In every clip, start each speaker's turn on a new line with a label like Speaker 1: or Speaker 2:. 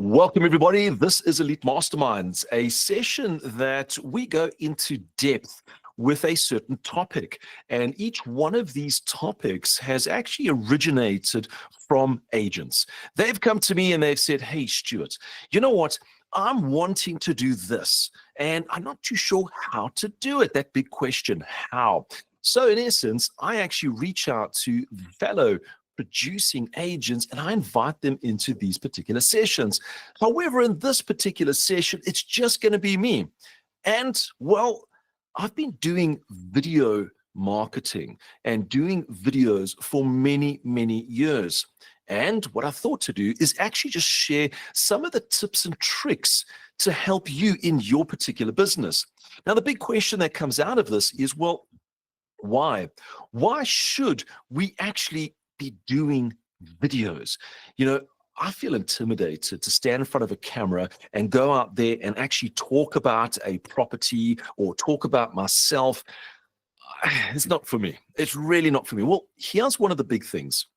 Speaker 1: Welcome, everybody. This is Elite Masterminds, a session that we go into depth with a certain topic. And each one of these topics has actually originated from agents. They've come to me and they've said, hey, Stuart, you know what? I'm wanting to do this, and I'm not too sure how to do it. That big question, how? So in essence, I actually reach out to fellow producing agents and I invite them into these particular sessions. However, in this particular session, it's just going to be me. And well, I've been doing video marketing and doing videos for many, many years. And what I thought to do is actually just share some of the tips and tricks to help you in your particular business. Now, the big question that comes out of this is, well, why? Why should we actually be doing videos? I feel intimidated to stand in front of a camera and go out there and actually talk about a property or talk about myself. It's not for me. It's really not for me. Well, here's one of the big things.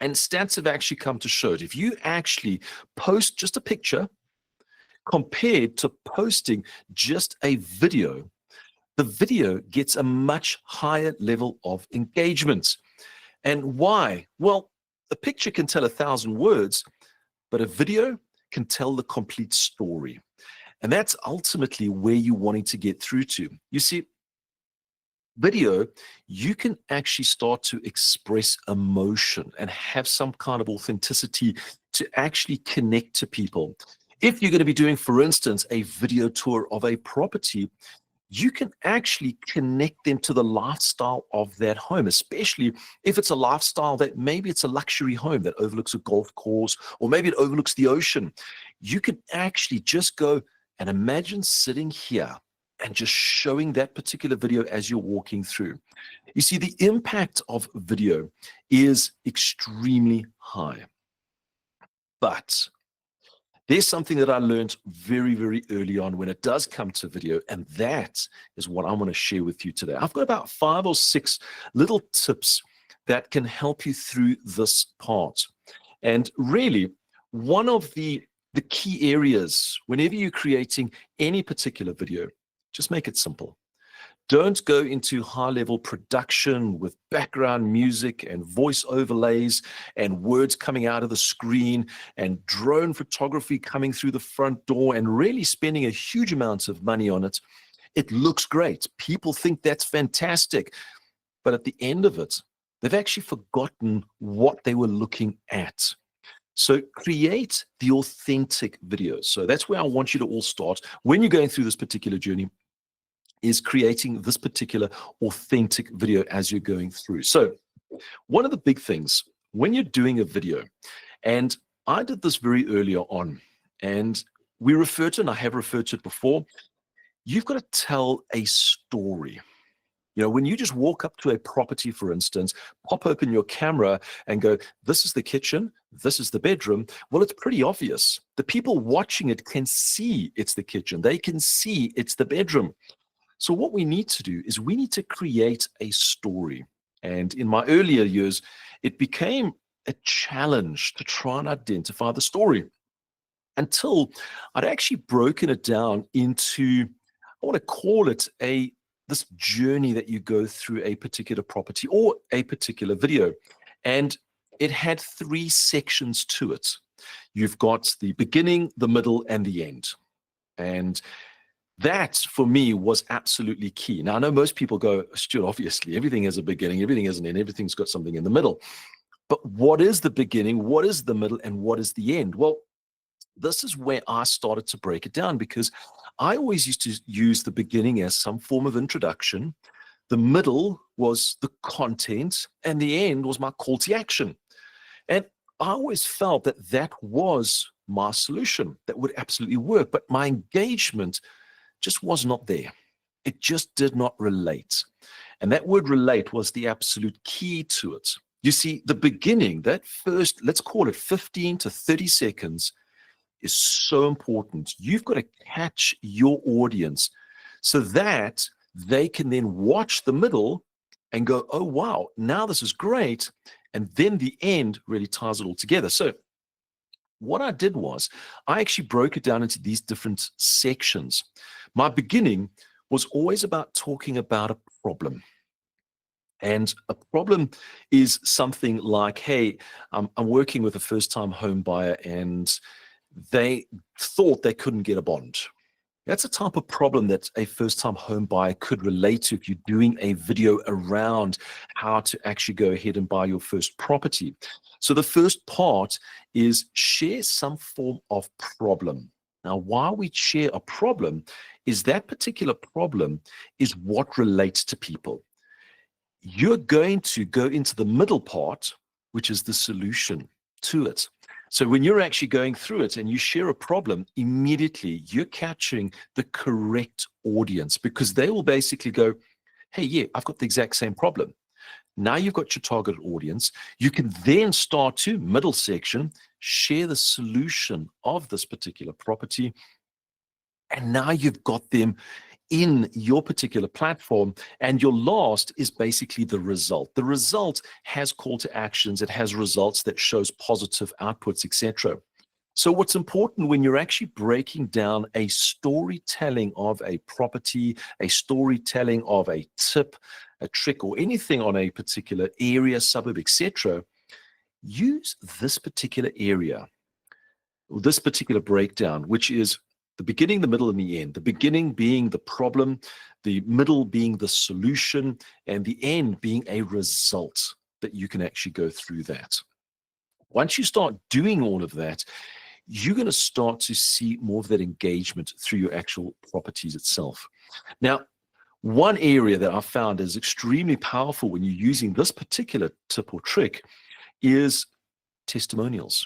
Speaker 1: And stats have actually come to show it. If you actually post just a picture compared to posting just a video, the video gets a much higher level of engagement. And why? Well, a picture can tell 1,000 words, but a video can tell the complete story. And that's ultimately where you're wanting to get through to. You see, video, you can actually start to express emotion and have some kind of authenticity to actually connect to people. If you're going to be doing, for instance, a video tour of a property, you can actually connect them to the lifestyle of that home, especially if it's a lifestyle that maybe it's a luxury home that overlooks a golf course, or maybe it overlooks the ocean. You can actually just go and imagine sitting here and just showing that particular video as you're walking through. You see, the impact of video is extremely high. But there's something that I learned very, very early on when it does come to video, and that is what I want to share with you today. I've got about 5 or 6 little tips that can help you through this part. And really, one of the key areas, whenever you're creating any particular video, just make it simple. Don't go into high-level production with background music and voice overlays and words coming out of the screen and drone photography coming through the front door and really spending a huge amount of money on it. It looks great. People think that's fantastic. But at the end of it, they've actually forgotten what they were looking at. So create the authentic videos. So that's where I want you to all start when you're going through this particular journey, is creating this particular authentic video as you're going through. So one of the big things when you're doing a video, and I did this very earlier on, and we refer to, and I have referred to it before, you've got to tell a story. When you just walk up to a property, for instance, pop open your camera and go, this is the kitchen, this is the bedroom. Well, it's pretty obvious. The people watching it can see it's the kitchen. They can see it's the bedroom. So what we need to do is we need to create a story. And in my earlier years, it became a challenge to try and identify the story until I'd actually broken it down into, I want to call it this journey that you go through a particular property or a particular video. And it had 3 sections to it. You've got the beginning, the middle, and the end. And that, for me, was absolutely key. Now, I know most people go, Stuart, obviously, everything has a beginning, everything has an end, everything's got something in the middle. But what is the beginning, what is the middle, and what is the end? Well, this is where I started to break it down, because I always used to use the beginning as some form of introduction. The middle was the content, and the end was my call to action. And I always felt that that was my solution that would absolutely work, but my engagement just was not there. It just did not relate. And that word relate was the absolute key to it. You see, the beginning, that first, let's call it 15 to 30 seconds, is so important. You've got to catch your audience so that they can then watch the middle and go, oh, wow, now this is great. And then the end really ties it all together. So what I did was I actually broke it down into these different sections. My beginning was always about talking about a problem. And a problem is something like, hey, I'm working with a first time home buyer and they thought they couldn't get a bond. That's a type of problem that a first time home buyer could relate to if you're doing a video around how to actually go ahead and buy your first property. So the first part is share some form of problem. Now, why we share a problem is that particular problem is what relates to people. You're going to go into the middle part, which is the solution to it. So when you're actually going through it and you share a problem, immediately you're catching the correct audience because they will basically go, hey, yeah, I've got the exact same problem. Now you've got your target audience. You can then start to middle section, share the solution of this particular property. And now you've got them in your particular platform. And your last is basically the result. The result has call to actions. It has results that shows positive outputs, etc. So what's important when you're actually breaking down a storytelling of a property, a storytelling of a tip, a trick, or anything on a particular area, suburb, etc., use this particular area, or this particular breakdown, which is the beginning, the middle, and the end. The beginning being the problem, the middle being the solution, and the end being a result that you can actually go through that. Once you start doing all of that, you're going to start to see more of that engagement through your actual properties itself. Now, one area that I found is extremely powerful when you're using this particular tip or trick is testimonials.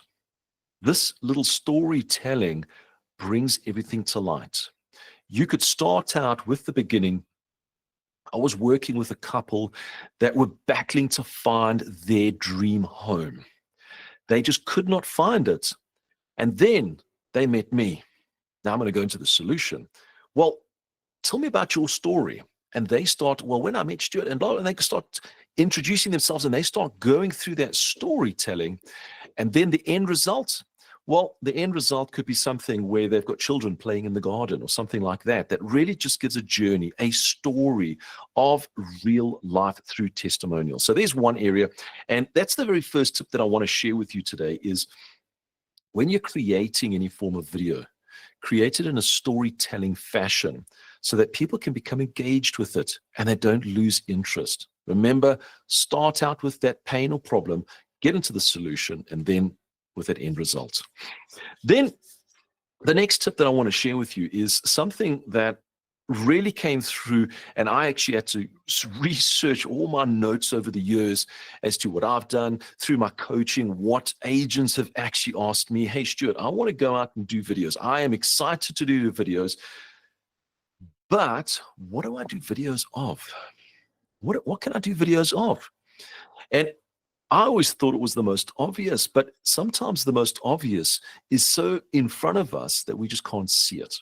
Speaker 1: This little storytelling brings everything to light. You could start out with the beginning. I was working with a couple that were battling to find their dream home. They just could not find it. And then they met me. Now I'm going to go into the solution. Well, tell me about your story. And they start, well, when I met Stuart and blah, and they start introducing themselves and they start going through that storytelling. And then the end result, well, the end result could be something where they've got children playing in the garden or something like that, that really just gives a journey, a story of real life through testimonials. So there's one area. And that's the very first tip that I want to share with you today is when you're creating any form of video, create it in a storytelling fashion so that people can become engaged with it and they don't lose interest. Remember, start out with that pain or problem, get into the solution, and then with that end result. Then the next tip that I want to share with you is something that really came through, and I actually had to research all my notes over the years as to what I've done through my coaching, what agents have actually asked me, hey, Stuart, I want to go out and do videos. I am excited to do the videos, but what do I do videos of? What can I do videos of? And I always thought it was the most obvious, but sometimes the most obvious is so in front of us that we just can't see it.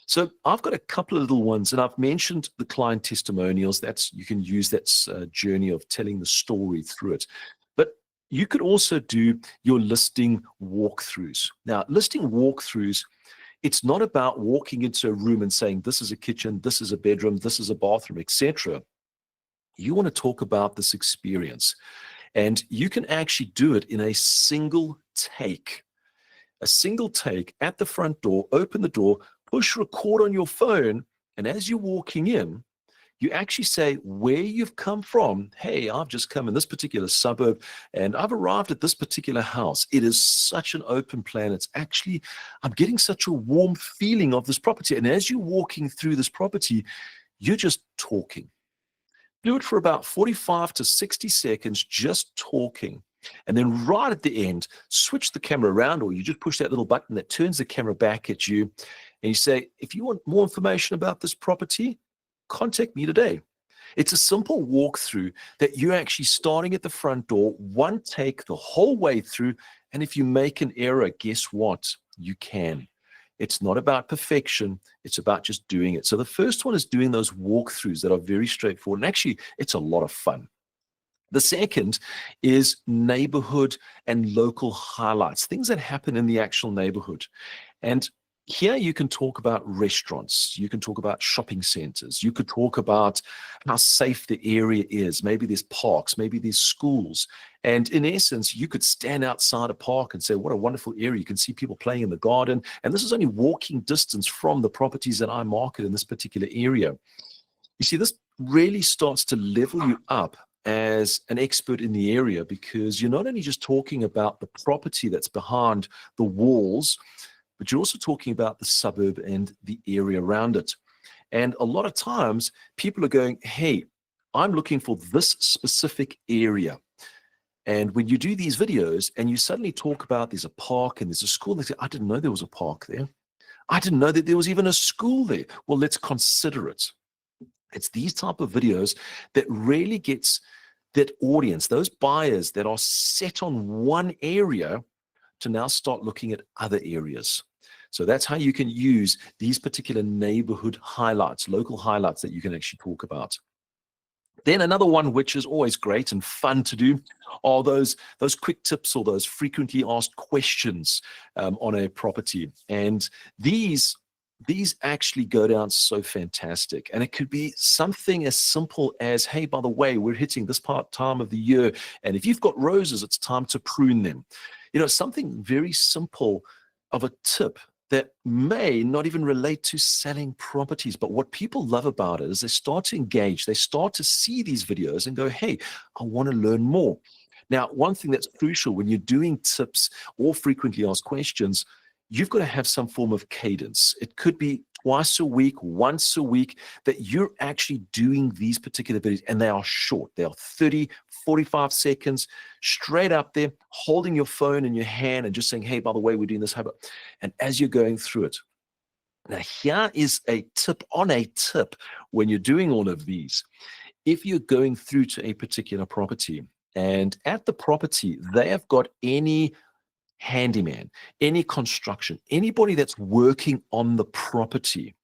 Speaker 1: So I've got a couple of little ones, and I've mentioned the client testimonials. You can use that journey of telling the story through it. But you could also do your listing walkthroughs. Now, listing walkthroughs, it's not about walking into a room and saying, this is a kitchen, this is a bedroom, this is a bathroom, etc. You want to talk about this experience. And you can actually do it in a single take. A single take at the front door, open the door, push record on your phone, and as you're walking in, you actually say where you've come from. Hey, I've just come in this particular suburb, and I've arrived at this particular house. It is such an open plan. It's actually, I'm getting such a warm feeling of this property. And as you're walking through this property, you're just talking. Do it for about 45 to 60 seconds, just talking. And then right at the end, switch the camera around, or you just push that little button that turns the camera back at you. And you say, if you want more information about this property, contact me today. It's a simple walkthrough that you're actually starting at the front door, one take the whole way through. And if you make an error, guess what? You can. It's not about perfection. It's about just doing it. So the first one is doing those walkthroughs that are very straightforward. And actually, it's a lot of fun. The second is neighborhood and local highlights, things that happen in the actual neighborhood. And here you can talk about restaurants, you can talk about shopping centers, you could talk about how safe the area is. Maybe there's parks, maybe there's schools. And in essence, you could stand outside a park and say, what a wonderful area. You can see people playing in the garden. And this is only walking distance from the properties that I market in this particular area. You see, this really starts to level you up as an expert in the area, because you're not only just talking about the property that's behind the walls, but you're also talking about the suburb and the area around it. And a lot of times people are going, hey, I'm looking for this specific area. And when you do these videos and you suddenly talk about there's a park and there's a school, they say, I didn't know there was a park there. I didn't know that there was even a school there. Well, let's consider it. It's these type of videos that really gets that audience, those buyers that are set on one area, to now start looking at other areas. So that's how you can use these particular neighborhood highlights, local highlights that you can actually talk about. Then another one, which is always great and fun to do, are those quick tips or those frequently asked questions on a property. And these actually go down so fantastic. And it could be something as simple as, hey, by the way, we're hitting this time of the year, and if you've got roses, it's time to prune them. Something very simple of a tip that may not even relate to selling properties. But what people love about it is they start to engage, they start to see these videos and go, hey, I want to learn more. Now, one thing that's crucial when you're doing tips or frequently asked questions, you've got to have some form of cadence. It could be twice a week, once a week, that you're actually doing these particular videos, and they are short. They are 30, 45 seconds, straight up there, holding your phone in your hand and just saying, hey, by the way, we're doing this. And as you're going through it, now here is a tip on a tip when you're doing all of these. If you're going through to a particular property, and at the property, they have got any handyman, any construction, anybody that's working on the property,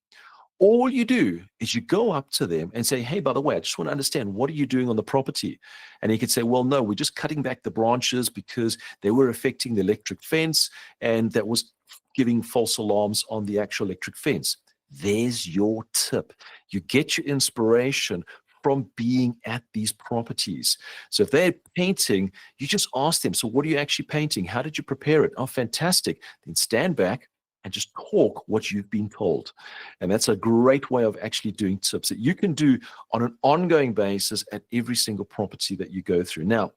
Speaker 1: all you do is you go up to them and say, hey, by the way, I just want to understand, what are you doing on the property? And he could say, well, no, we're just cutting back the branches because they were affecting the electric fence, and that was giving false alarms on the actual electric fence. There's your tip. You get your inspiration from being at these properties. So if they're painting, you just ask them, so what are you actually painting? How did you prepare it? Oh, fantastic. Then stand back and just talk what you've been told. And that's a great way of actually doing tips that you can do on an ongoing basis at every single property that you go through. Now,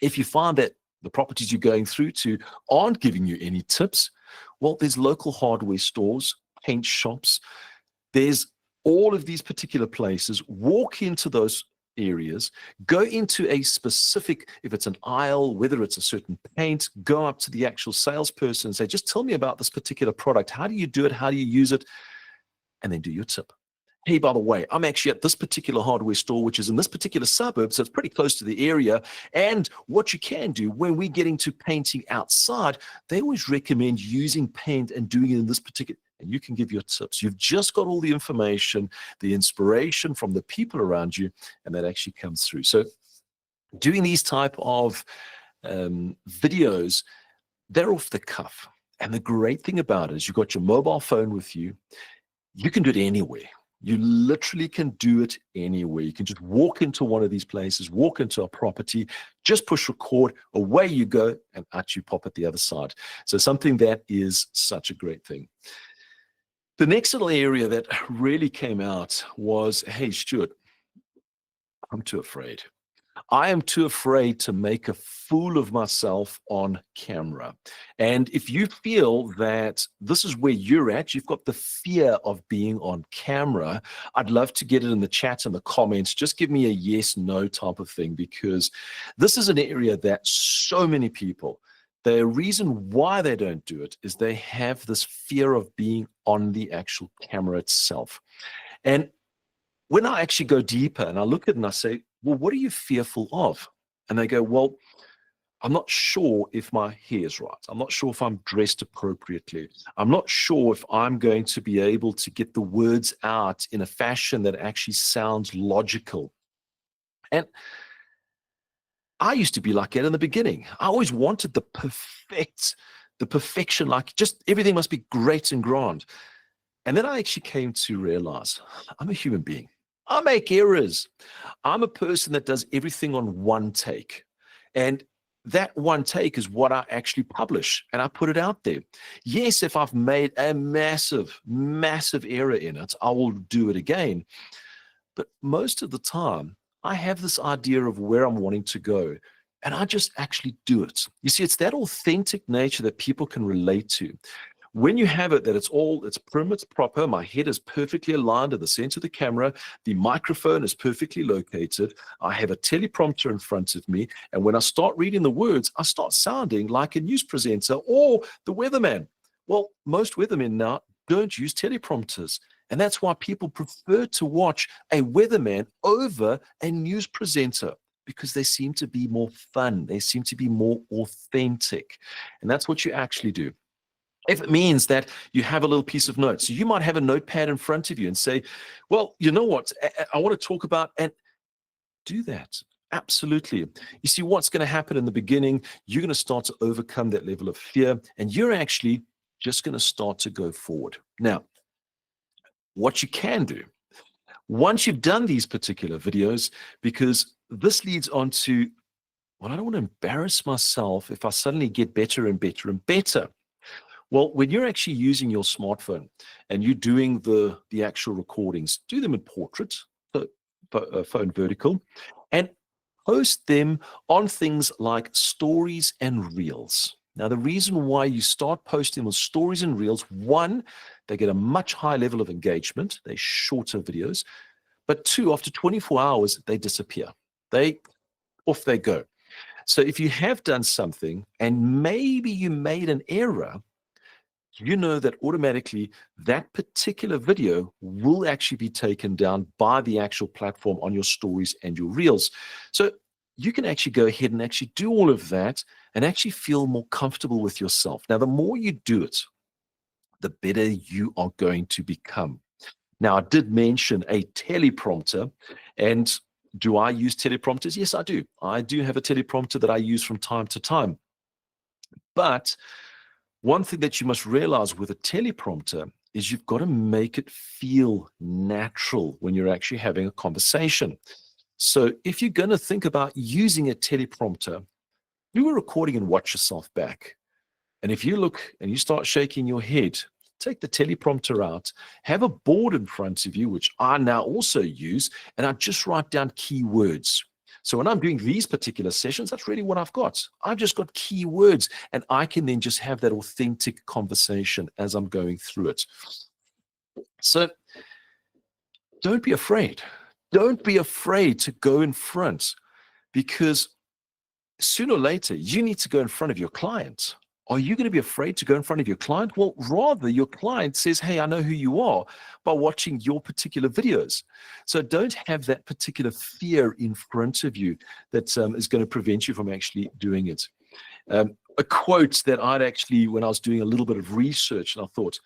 Speaker 1: if you find that the properties you're going through to aren't giving you any tips, well, there's local hardware stores, paint shops, there's all of these particular places. Walk into those areas, go into a specific, if it's an aisle, whether it's a certain paint, go up to the actual salesperson and say, just tell me about this particular product. How do you do it? How do you use it? And then do your tip. Hey, by the way, I'm actually at this particular hardware store, which is in this particular suburb, so it's pretty close to the area. And what you can do when we're getting to painting outside, they always recommend using paint and doing it in this particular, and you can give your tips. You've just got all the information, the inspiration from the people around you, and that actually comes through. So doing these type of videos, they're off the cuff. And the great thing about it is you've got your mobile phone with you. You can do it anywhere. You literally can do it anywhere. You can just walk into one of these places, walk into a property, just push record, away you go, and out you pop at the other side. So something that is such a great thing. The next little area that really came out was, hey, Stuart, I'm too afraid. I am too afraid to make a fool of myself on camera. And if you feel that this is where you're at, you've got the fear of being on camera, I'd love to get it in the chat and the comments. Just give me a yes, no type of thing, because this is an area that so many people, the reason why they don't do it is they have this fear of being on the actual camera itself. And when I actually go deeper and I look at it and I say, well, what are you fearful of? And they go, well, I'm not sure if my hair is right. I'm not sure if I'm dressed appropriately. I'm not sure if I'm going to be able to get the words out in a fashion that actually sounds logical. And I used to be like that in the beginning. I always wanted the perfection, like just everything must be great and grand. And then I actually came to realize I'm a human being. I make errors. I'm a person that does everything on one take. And that one take is what I actually publish and I put it out there. Yes, if I've made a massive, massive error in it, I will do it again. But most of the time, I have this idea of where I'm wanting to go, and I just actually do it. You see, it's that authentic nature that people can relate to. When you have it, that it's prim, it's proper, my head is perfectly aligned at the center of the camera, the microphone is perfectly located, I have a teleprompter in front of me, and when I start reading the words, I start sounding like a news presenter or the weatherman. Well, most weathermen now don't use teleprompters. And that's why people prefer to watch a weatherman over a news presenter because they seem to be more fun. They seem to be more authentic. And that's what you actually do. If it means that you have a little piece of notes, so you might have a notepad in front of you and say, well, you know what, I want to talk about, and do that. Absolutely. You see, what's going to happen in the beginning, you're going to start to overcome that level of fear, and you're actually just going to start to go forward. Now, what you can do, once you've done these particular videos, because this leads on to, well, I don't want to embarrass myself if I suddenly get better and better and better. Well, when you're actually using your smartphone and you're doing the actual recordings, do them in portrait, so, phone vertical, and post them on things like stories and reels. Now, the reason why you start posting with stories and reels, one, they get a much higher level of engagement. They're shorter videos. But two, after 24 hours, they disappear. Off they go. So if you have done something and maybe you made an error, you know that automatically that particular video will actually be taken down by the actual platform on your stories and your reels. So you can actually go ahead and actually do all of that and actually feel more comfortable with yourself. Now, the more you do it, the better you are going to become. Now, I did mention a teleprompter, and do I use teleprompters? Yes, I do. I do have a teleprompter that I use from time to time. But one thing that you must realize with a teleprompter is you've got to make it feel natural when you're actually having a conversation. So if you're going to think about using a teleprompter, do a recording and watch yourself back. And if you look and you start shaking your head, take the teleprompter out, have a board in front of you, which I now also use, and I just write down keywords. So when I'm doing these particular sessions, that's really what I've got. I've just got keywords, and I can then just have that authentic conversation as I'm going through it. So don't be afraid. Don't be afraid to go in front, because sooner or later, you need to go in front of your client. Are you going to be afraid to go in front of your client? Well, rather, your client says, hey, I know who you are by watching your particular videos. So don't have that particular fear in front of you that is going to prevent you from actually doing it. A quote that I'd actually, when I was doing a little bit of research, and I thought,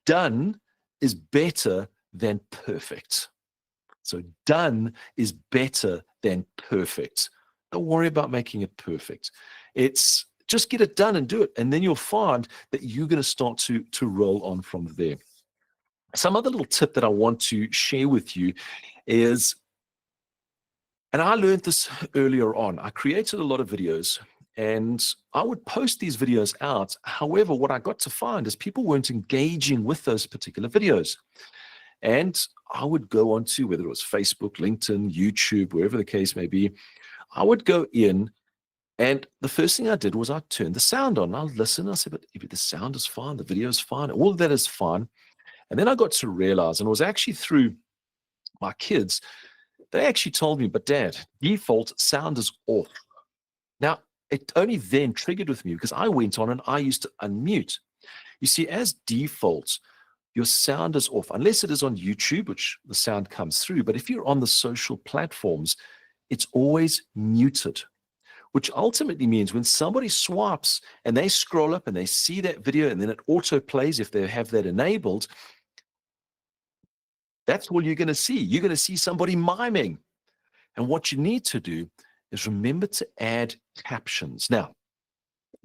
Speaker 1: done is better than perfect. So done is better than perfect. Don't worry about making it perfect. It's just get it done and do it. And then you'll find that you're going to start to roll on from there. Some other little tip that I want to share with you is, and I learned this earlier on, I created a lot of videos and I would post these videos out. However, what I got to find is people weren't engaging with those particular videos. And I would go on to, whether it was Facebook, LinkedIn, YouTube, wherever the case may be, I would go in, and the first thing I did was I turned the sound on. I listened. I said, but if the sound is fine, the video is fine, all of that is fine. And then I got to realize, and it was actually through my kids, they actually told me, but Dad, default sound is off. Now, it only then triggered with me because I went on and I used to unmute. You see, as default, your sound is off, unless it is on YouTube, which the sound comes through. But if you're on the social platforms, it's always muted, which ultimately means when somebody swipes and they scroll up and they see that video and then it auto plays if they have that enabled, that's all you're going to see. You're going to see somebody miming. And what you need to do is remember to add captions. Now,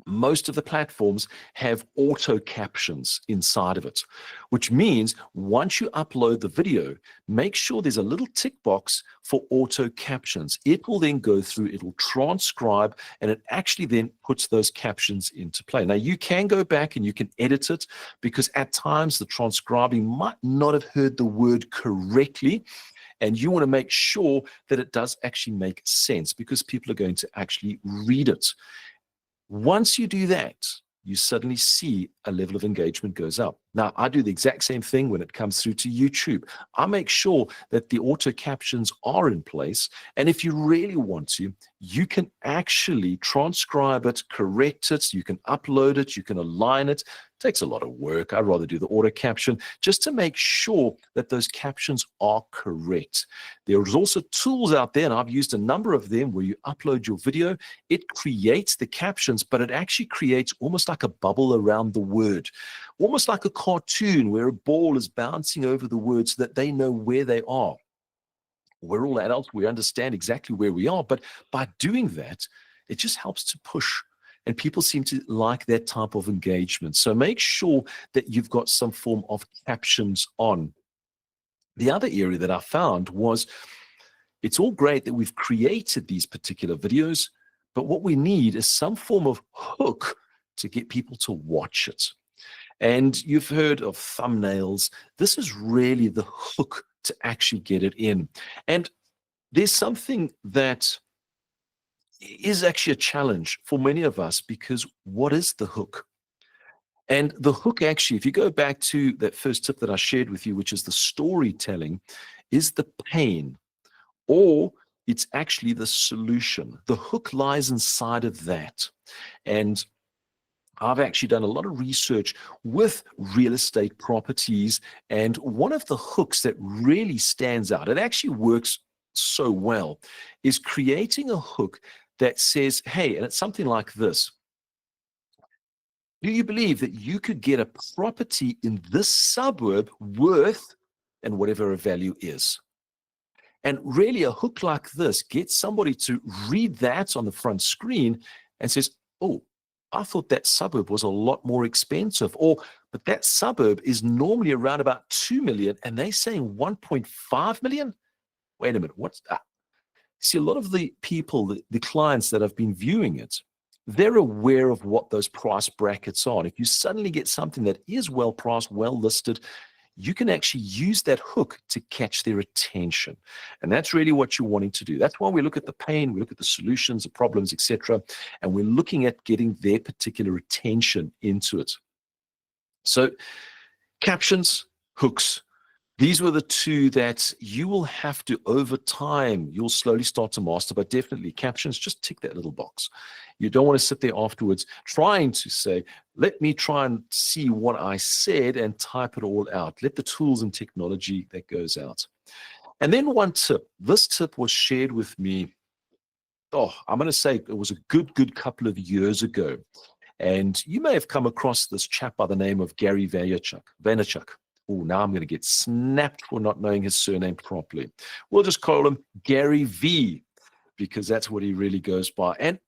Speaker 1: most of the platforms have auto captions inside of it, which means once you upload the video, make sure there's a little tick box for auto captions. It will then go through, it'll transcribe, and it actually then puts those captions into play. Now, you can go back and you can edit it because at times the transcribing might not have heard the word correctly. And you want to make sure that it does actually make sense because people are going to actually read it. Once you do that, you suddenly see a level of engagement goes up. Now, I do the exact same thing when it comes through to YouTube. I make sure that the auto captions are in place. And if you really want to, you can actually transcribe it, correct it, you can upload it, you can align it. It takes a lot of work. I'd rather do the auto caption just to make sure that those captions are correct. There's also tools out there, and I've used a number of them, where you upload your video, it creates the captions, but it actually creates almost like a bubble around the word, almost like a cartoon where a ball is bouncing over the words so that they know where they are. We're all adults, we understand exactly where we are, but by doing that, it just helps to push. And people seem to like that type of engagement. So make sure that you've got some form of captions on. The other area that I found was it's all great that we've created these particular videos, but what we need is some form of hook to get people to watch it. And you've heard of thumbnails. This is really the hook to actually get it in. And there's something that is actually a challenge for many of us, because what is the hook? And the hook, actually, if you go back to that first tip that I shared with you, which is the storytelling, is the pain, or it's actually the solution. The hook lies inside of that. And I've actually done a lot of research with real estate properties, and one of the hooks that really stands out, it actually works so well, is creating a hook that says, hey, and it's something like this: do you believe that you could get a property in this suburb worth, and whatever a value is? And really, a hook like this gets somebody to read that on the front screen and says, oh, I thought that suburb was a lot more expensive. Or, but that suburb is normally around about 2 million and they're saying 1.5 million? Wait a minute, what's that? See, a lot of the people, the clients that have been viewing it, they're aware of what those price brackets are. And if you suddenly get something that is well priced, well listed, you can actually use that hook to catch their attention. And that's really what you're wanting to do. That's why we look at the pain, we look at the solutions, the problems, etc. And we're looking at getting their particular attention into it. So captions, hooks, these were the two that you will have to, over time, you'll slowly start to master, but definitely captions, just tick that little box. You don't want to sit there afterwards trying to say, let me try and see what I said and type it all out. Let the tools and technology that goes out. And then one tip, this tip was shared with me, I'm going to say it was a good couple of years ago. And you may have come across this chap by the name of Gary Vaynerchuk. Oh, now I'm going to get snapped for not knowing his surname properly. We'll just call him Gary V, because that's what he really goes by. And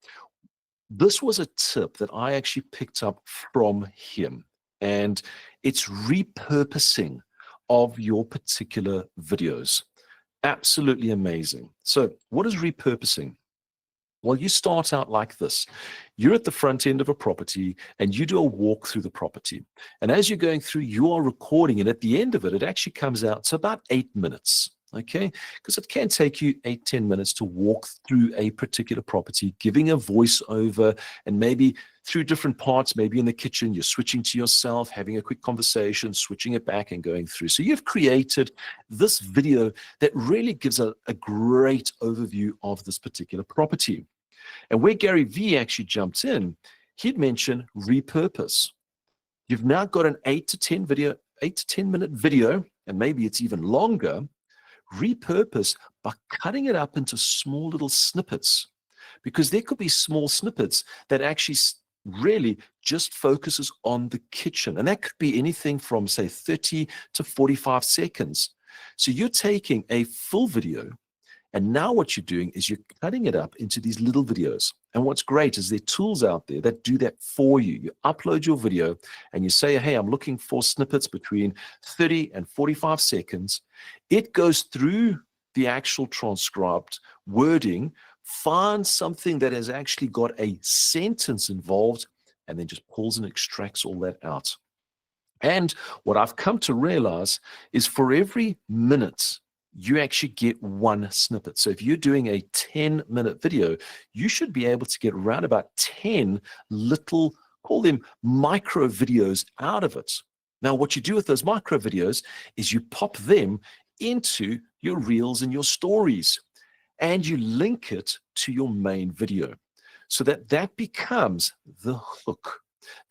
Speaker 1: this was a tip that I actually picked up from him, and it's repurposing of your particular videos. Absolutely amazing. So what is repurposing? Well, you start out like this. You're at the front end of a property and you do a walk through the property. And as you're going through, you are recording. And at the end of it, it actually comes out to about 8 minutes. Okay, because it can take you 8-10 minutes to walk through a particular property, giving a voiceover, and maybe through different parts, maybe in the kitchen, you're switching to yourself, having a quick conversation, switching it back and going through. So you've created this video that really gives a great overview of this particular property. And where Gary V actually jumped in, he'd mentioned repurpose. You've now got an 8 to 10 minute video, and maybe it's even longer. Repurpose by cutting it up into small little snippets, because there could be small snippets that actually really just focuses on the kitchen, and that could be anything from, say, 30 to 45 seconds. So you're taking a full video And now what you're doing is you're cutting it up into these little videos. And what's great is there are tools out there that do that for you. You upload your video and you say, hey, I'm looking for snippets between 30 and 45 seconds. It goes through the actual transcribed wording, finds something that has actually got a sentence involved, and then just pulls and extracts all that out. And what I've come to realize is for every minute, you actually get one snippet. So if you're doing a 10-minute video, you should be able to get around about 10 little, call them micro videos out of it. Now, what you do with those micro videos is you pop them into your reels and your stories, and you link it to your main video so that that becomes the hook.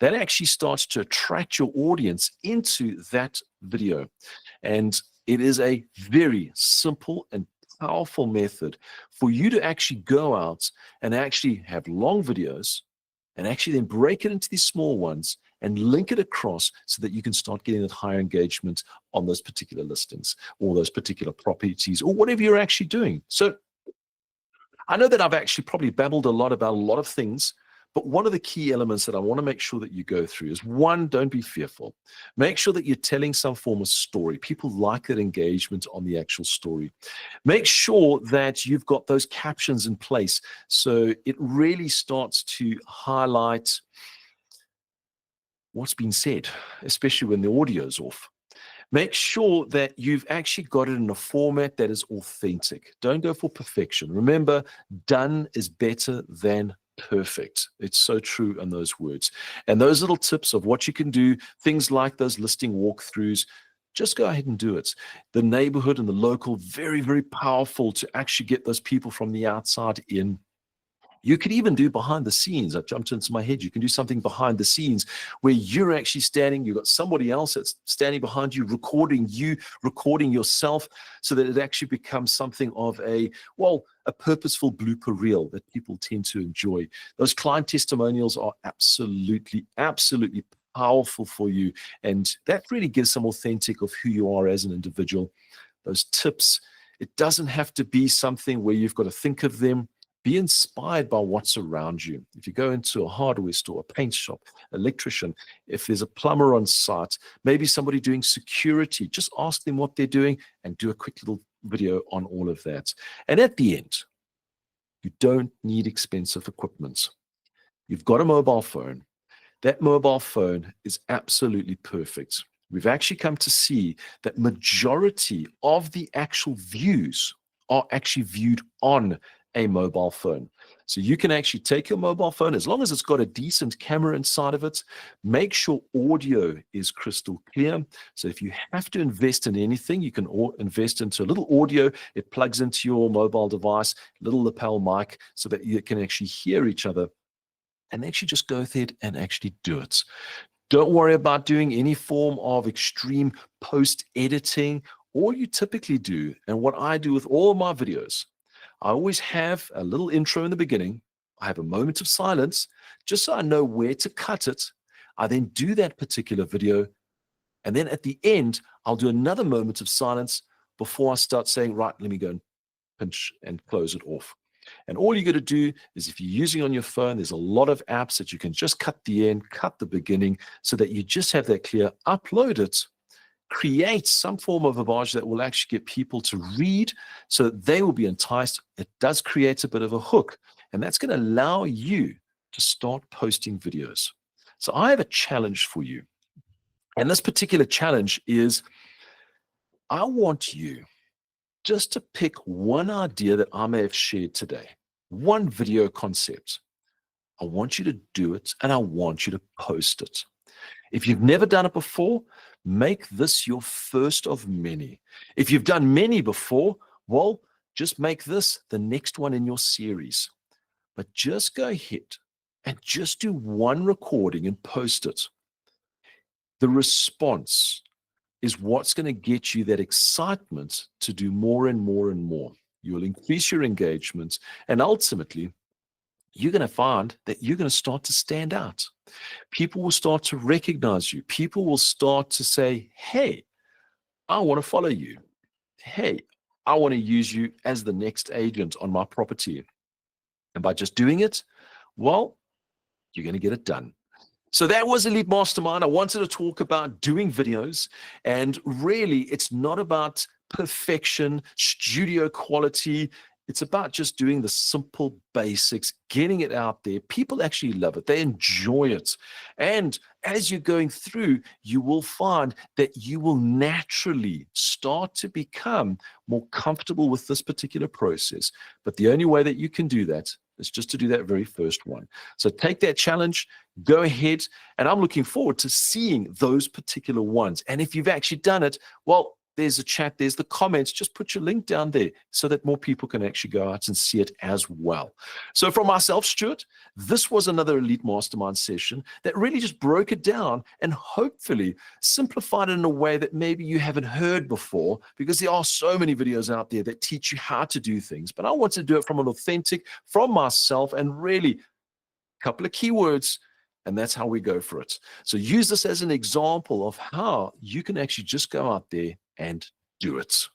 Speaker 1: That actually starts to attract your audience into that video. And it is a very simple and powerful method for you to actually go out and actually have long videos and actually then break it into these small ones and link it across so that you can start getting that higher engagement on those particular listings or those particular properties or whatever you're actually doing. So I know that I've actually probably babbled a lot about a lot of things, but one of the key elements that I want to make sure that you go through is, one, don't be fearful. Make sure that you're telling some form of story. People like that engagement on the actual story. Make sure that you've got those captions in place so it really starts to highlight what's been said, especially when the audio is off. Make sure that you've actually got it in a format that is authentic. Don't go for perfection. Remember, done is better than perfect. It's so true in those words. And those little tips of what you can do, things like those listing walkthroughs, just go ahead and do it. The neighborhood and the local, very, very powerful to actually get those people from the outside in. You could even do behind the scenes. I've jumped into my head. You can do something behind the scenes where you're actually standing, you've got somebody else that's standing behind you, recording yourself, so that it actually becomes something of a purposeful blooper reel that people tend to enjoy. Those client testimonials are absolutely, absolutely powerful for you. And that really gives some authentic of who you are as an individual. Those tips, it doesn't have to be something where you've got to think of them. Be inspired by what's around you. If you go into a hardware store, a paint shop, electrician, if there's a plumber on site, maybe somebody doing security, just ask them what they're doing and do a quick little video on all of that. And at the end, you don't need expensive equipment. You've got a mobile phone. That mobile phone is absolutely perfect. We've actually come to see that majority of the actual views are actually viewed on a mobile phone. So you can actually take your mobile phone, as long as it's got a decent camera inside of it, make sure audio is crystal clear. So if you have to invest in anything, you can invest into a little audio. It plugs into your mobile device, little lapel mic, so that you can actually hear each other, and actually just go ahead and actually do it. Don't worry about doing any form of extreme post editing. All you typically do, and what I do with all of my videos, I always have a little intro in the beginning. I have a moment of silence just so I know where to cut it. I then do that particular video. And then at the end, I'll do another moment of silence before I start saying, right, let me go and pinch and close it off. And all you got to do is, if you're using on your phone, there's a lot of apps that you can just cut the end, cut the beginning, so that you just have that clear, upload it, create some form of a barge that will actually get people to read so that they will be enticed. It does create a bit of a hook, and that's going to allow you to start posting videos. So I have a challenge for you. And this particular challenge is, I want you just to pick one idea that I may have shared today, one video concept. I want you to do it, and I want you to post it. If you've never done it before, make this your first of many. If you've done many before, well, just make this the next one in your series. But just go ahead and just do one recording and post it. The response is what's going to get you that excitement to do more and more and more. You will increase your engagement, and ultimately, you're going to find that you're going to start to stand out. People will start to recognize you. People will start to say, hey, I want to follow you. Hey, I want to use you as the next agent on my property. And by just doing it, well, you're going to get it done. So that was Elite Mastermind. I wanted to talk about doing videos, and really, it's not about perfection, studio quality. It's about just doing the simple basics, getting it out there. People actually love it, they enjoy it. And as you're going through, you will find that you will naturally start to become more comfortable with this particular process. But the only way that you can do that is just to do that very first one. So take that challenge, go ahead, and I'm looking forward to seeing those particular ones. And if you've actually done it, well, there's a chat, there's the comments. Just put your link down there so that more people can actually go out and see it as well. So from myself, Stuart, this was another Elite Mastermind session that really just broke it down and hopefully simplified it in a way that maybe you haven't heard before, because there are so many videos out there that teach you how to do things. But I want to do it from an authentic, from myself, and really a couple of keywords, and that's how we go for it. So use this as an example of how you can actually just go out there and do it.